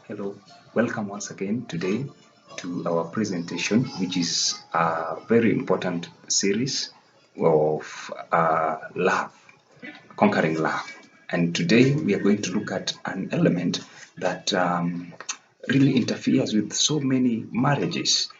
Hello, welcome once again today to our presentation, which is a very important series of love, conquering love. And today we are going to look at an element that really interferes with so many marriages.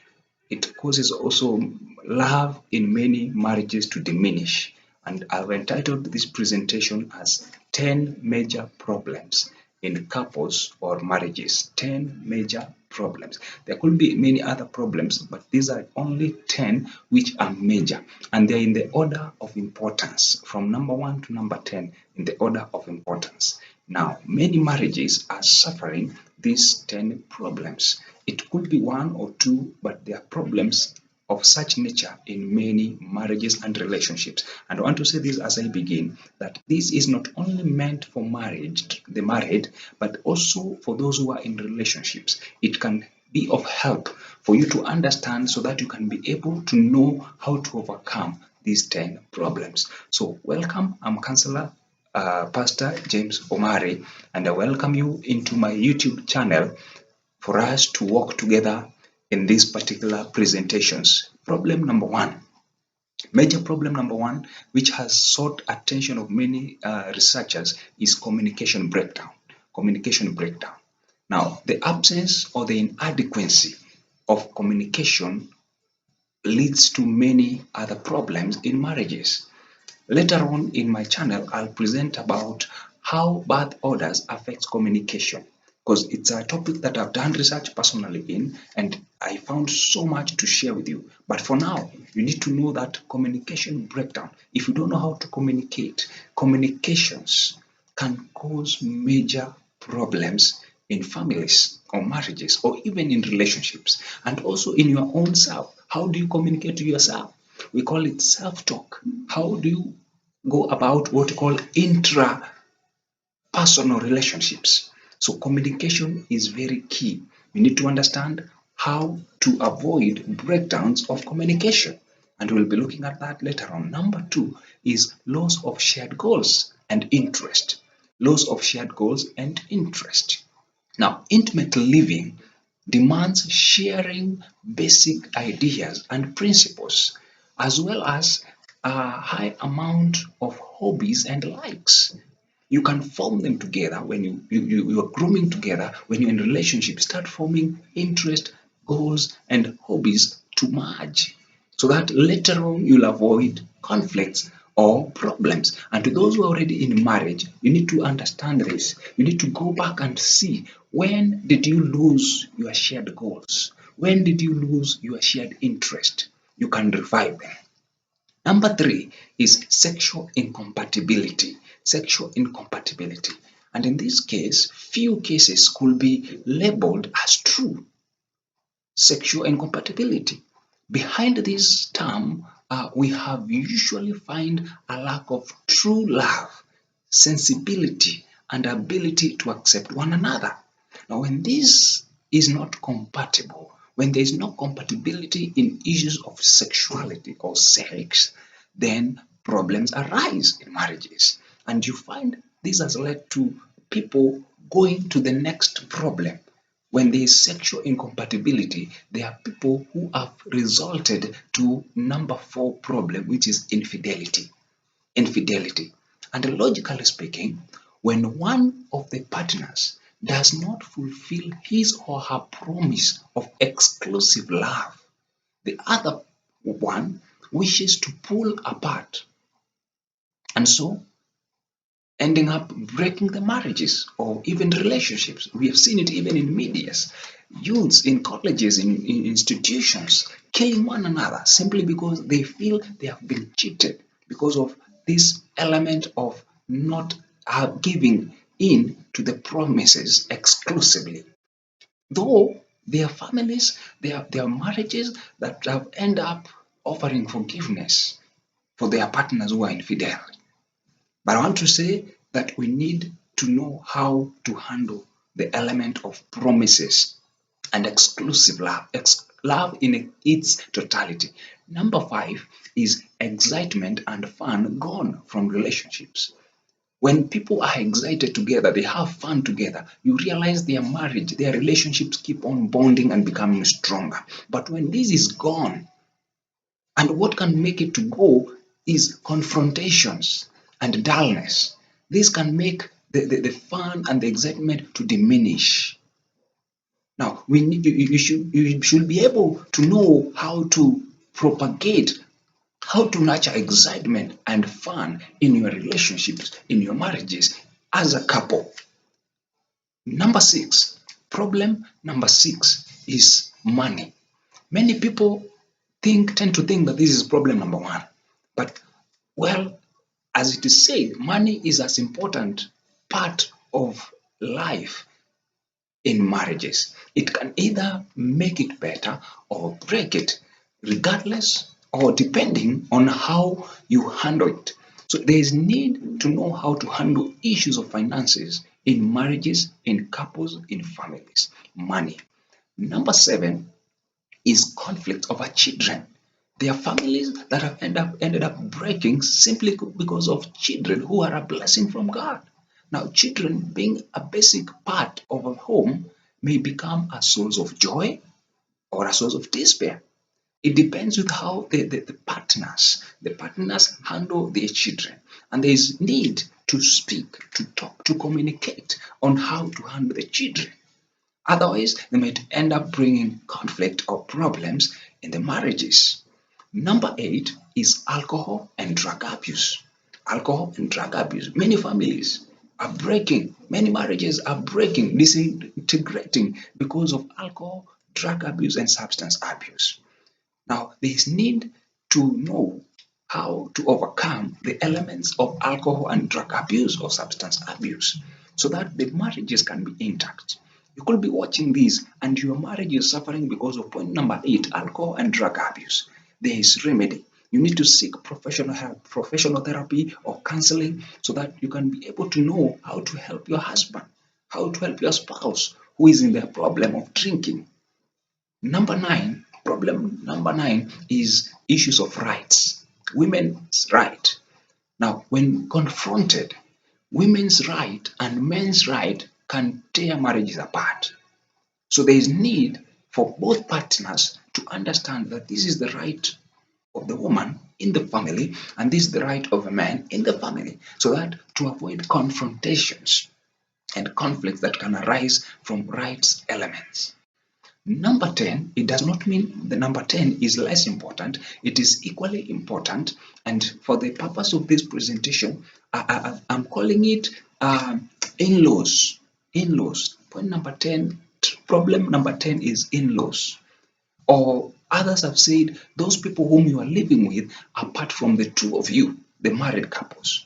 It causes also love in many marriages to diminish. And I've entitled this presentation as 10 major problems in couples or marriages. 10 major problems. There could be many other problems, but these are only 10 which are major. And they're in the order of importance, from number 1 to number 10, in the order of importance. Now, many marriages are suffering these 10 problems. It could be one or two, but there are problems of such nature in many marriages and relationships. And I want to say this as I begin, that this is not only meant for marriage, the married, but also for those who are in relationships. It can be of help for you to understand so that you can be able to know how to overcome these 10 problems. So welcome, I'm Counselor Pastor James Omari, and I welcome you into my YouTube channel for us to work together in these particular presentations. Problem number one, major problem number one, which has sought attention of many researchers, is communication breakdown. Communication breakdown. Now, the absence or the inadequacy of communication leads to many other problems in marriages. Later on in my channel, I'll present about how birth orders affects communication, because it's a topic that I've done research personally in, and I found so much to share with you. But for now, you need to know that communication breakdown. If you don't know how to communicate, communications can cause major problems in families or marriages or even in relationships, and also in your own self. How do you communicate to yourself? We call it self-talk. How do you go about what we call intrapersonal relationships? So communication is very key. You need to understand how to avoid breakdowns of communication. And we'll be looking at that later on. Number two is loss of shared goals and interest. Loss of shared goals and interest. Now, intimate living demands sharing basic ideas and principles, as well as a high amount of hobbies and likes. You can form them together when you are grooming together. When you're in relationship, start forming interest, goals, and hobbies to merge, so that later on you'll avoid conflicts or problems. And to those who are already in marriage, you need to understand this. You need to go back and see, when did you lose your shared goals? When did you lose your shared interest? You can revive them. Number three is sexual incompatibility. Sexual incompatibility. And in this case, few cases could be labeled as true. Sexual incompatibility. Behind this term, we have usually find a lack of true love, sensibility, and ability to accept one another. Now, when this is not compatible, when there is no compatibility in issues of sexuality or sex, then problems arise in marriages. And you find this has led to people going to the next problem. When there is sexual incompatibility, there are people who have resulted to number four problem, which is infidelity. Infidelity. And logically speaking, when one of the partners does not fulfill his or her promise of exclusive love, the other one wishes to pull apart, and so ending up breaking the marriages or even relationships. We have seen it even in medias, youths in colleges, in institutions, killing one another simply because they feel they have been cheated because of this element of not giving in to the promises exclusively. Though there are families, there are marriages that have end up offering forgiveness for their partners who are infidel. But I want to say that we need to know how to handle the element of promises and exclusive love, love in its totality. Number five is excitement and fun gone from relationships. When people are excited together, they have fun together, you realize their marriage, their relationships keep on bonding and becoming stronger. But when this is gone, and what can make it to go is confrontations and dullness. This can make the fun and the excitement to diminish. Now, you should be able to know how to propagate, how to nurture excitement and fun in your relationships, in your marriages as a couple. Number six, problem number six is money. Many people tend to think that this is problem number one. But well, as it is said, money is as important part of life in marriages. It can either make it better or break it, regardless or depending on how you handle it. So there is need to know how to handle issues of finances in marriages, in couples, in families. Money. Number seven is conflict over children. There are families that have ended up breaking simply because of children who are a blessing from God. Now, children being a basic part of a home may become a source of joy or a source of despair. It depends with how the partners handle their children, and there is need to speak, to talk, to communicate on how to handle the children. Otherwise, they might end up bringing conflict or problems in the marriages. Number eight is alcohol and drug abuse. Alcohol and drug abuse. Many families are breaking, many marriages are breaking, disintegrating because of alcohol, drug abuse, and substance abuse. Now, there is need to know how to overcome the elements of alcohol and drug abuse or substance abuse so that the marriages can be intact. You could be watching this and your marriage is suffering because of point number eight, alcohol and drug abuse. There is remedy. You need to seek professional help, professional therapy or counseling so that you can be able to know how to help your husband, how to help your spouse who is in the problem of drinking. Problem number nine is issues of rights. Women's right. Now, when confronted, women's right and men's right can tear marriages apart. So there is need for both partners to understand that this is the right of the woman in the family and this is the right of a man in the family, so that to avoid confrontations and conflicts that can arise from rights elements. Number 10, it does not mean the number 10 is less important. It is equally important. And for the purpose of this presentation, I'm calling it in-laws. In-laws. Point number 10, problem number 10 is in-laws. Or others have said those people whom you are living with apart from the two of you, the married couples.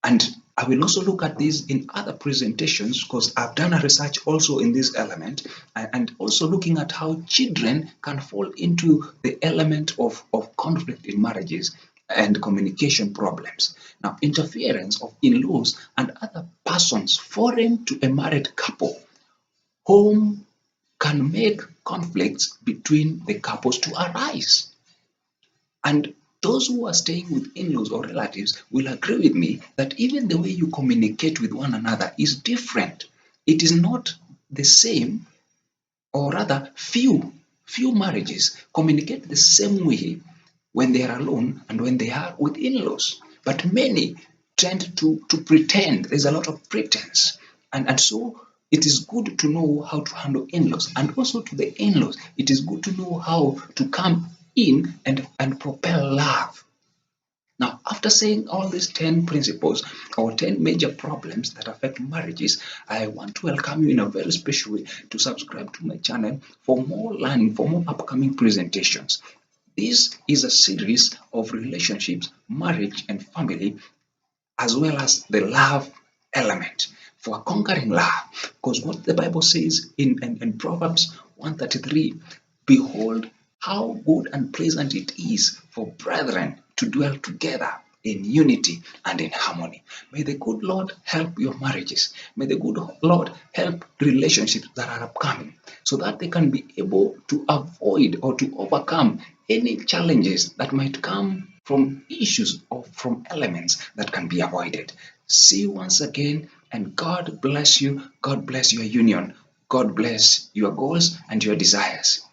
And I will also look at this in other presentations because I've done a research also in this element and also looking at how children can fall into the element of conflict in marriages and communication problems. Now, interference of in-laws and other persons foreign to a married couple home can make conflicts between the couples to arise. And those who are staying with in-laws or relatives will agree with me that even the way you communicate with one another is different. It is not the same, or rather, few marriages communicate the same way when they are alone and when they are with in-laws. But many tend to pretend. There's a lot of pretense. And so it is good to know how to handle in-laws. And also to the in-laws, it is good to know how to come in and propel love. Now, after saying all these 10 principles or 10 major problems that affect marriages, I want to welcome you in a very special way to subscribe to my channel for more learning, for more upcoming presentations. This is a series of relationships, marriage, and family, as well as the love element for conquering love. Because what the Bible says in Proverbs 133, behold, how good and pleasant it is for brethren to dwell together in unity and in harmony. May the good Lord help your marriages. May the good Lord help relationships that are upcoming so that they can be able to avoid or to overcome any challenges that might come from issues or from elements that can be avoided. See you once again, and God bless you. God bless your union. God bless your goals and your desires.